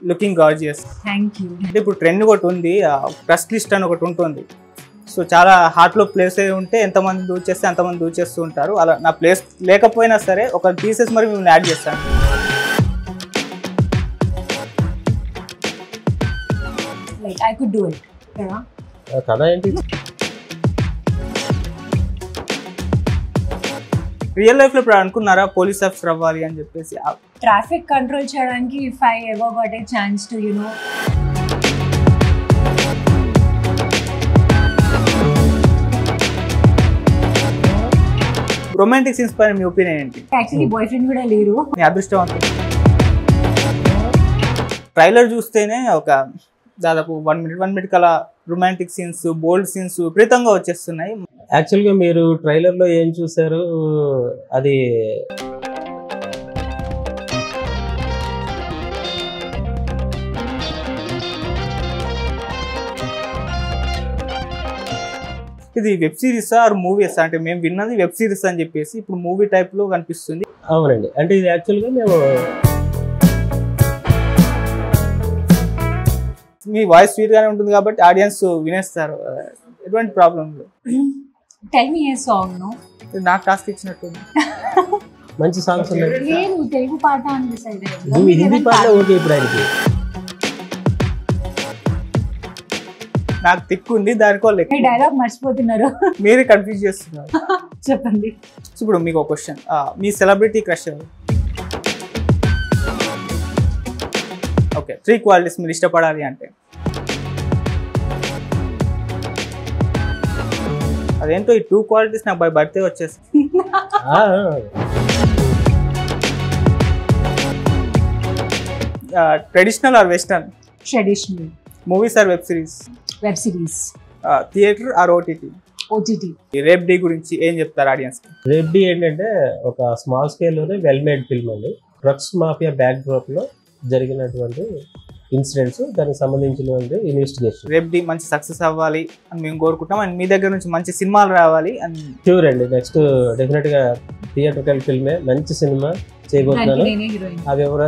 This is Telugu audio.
Looking gorgeous. Thank you. అంటే ఇప్పుడు ట్రెండ్ ఒకటి ఉంది, ట్రస్ట్ లిస్ట్ అని ఒకటి ఉంటుంది. సో చాలా హార్ట్లో ప్లేస్ అయి ఉంటే ఎంతమంది దూచేస్తే అంతమంది దూచేస్తూ ఉంటారు. అలా నా ప్లేస్ లేకపోయినా సరే ఒక పీసెస్ మరి మేము యాడ్ చేస్తాను. Like I could do it కదా. కథ ఏంటి? రియల్ లైఫ్లో ఇప్పుడు అనుకున్నారా పోలీస్ ఆఫీసర్ అవ్వాలి అని చెప్పేసి? ట్రాఫిక్ కంట్రోల్ చేయడానికి if I ever got a chance to romantic scenes పైన మీ ఒపీనియన్ ఏంటి? యాక్చువల్లీ బాయ్ ఫ్రెండ్ కూడా లేరు. మీ అదృష్టవంతం. ట్రైలర్ చూస్తేనే ఒక దాదాపు 1 minute కలా రొమాంటిక్ సీన్స్, బోల్డ్ సీన్స్ విపరీతంగా వచ్చేస్తున్నాయి. యాక్చువల్గా మీరు ట్రైలర్లో ఏం చూసారు? అది ఇది వెబ్ సిరీస్ ఆర్ మూవీస్? అంటే మేము విన్నది వెబ్ సిరీస్ అని చెప్పేసి, ఇప్పుడు మూవీ టైప్ లో కనిపిస్తుంది. అవునండి. అంటే ఇది యాక్చువల్గా మేము మీ వాయిస్ స్వీట్ గానే ఉంటుంది కాబట్టి ఆడియన్స్ వినేస్తారు. ఎటువంటి ప్రాబ్లం లేదు. టెల్ మీ ఏ సాంగ్. నో, నాకు టాస్క్ ఇచ్చినట్టుంది. మంచి సాంగ్స్ ఉన్నాయి. నేను తెలుగు పాట అని డిసైడ్ అయ్యాను. నువ్వు హిందీ పాట ఓకే. ఇప్పుడు ఆయనకి నాకు తిక్కు ఉంది, దానికో లెక్క డైలాగ్ మర్చిపోతున్నారు. మీరే కన్ఫ్యూజ్ చేస్తున్నారు. చెప్పండి. ఇప్పుడు మీకు ఒక క్వశ్చన్, మీ సెలబ్రిటీ క్రష్ ఎవరు? ఓకే, 3 క్వాలిటీస్ మీరు ఇష్టపడాలి అంటే. అదేంటో ఈ 2 క్వాలిటీస్ నాకు బై బర్త్డే వచ్చేసి. Traditional or western? Traditional. Movies are web series? Web series. Theatre are OTT? OTT. Rape day గురించి ఏం చెప్తారు ఆడియన్స్ కి? రేప్ డే ఏంటంటే ఒక స్మాల్ స్కేల్లోనే వెల్ మేడ్ ఫిల్మ్ అండి. డ్రగ్స్ మాఫియా బ్యాక్ డ్రాప్ లో జరిగినటువంటి ఇన్సిడెంట్స్, దానికి సంబంధించినటువంటి ఇన్వెస్టిగేషన్. రేప్ డే మంచి సక్సెస్ అవ్వాలి అని మేము కోరుకుంటాం. అండ్ మీ దగ్గర నుంచి మంచి సినిమాలు రావాలి అని. షూర్ అండి. నెక్స్ట్ డెఫినెట్ గా థియేటర్కల్ ఫిల్మే, మంచి సినిమా చేయబోతున్నాను. నేనే హీరోయిన్. అది ఎవరు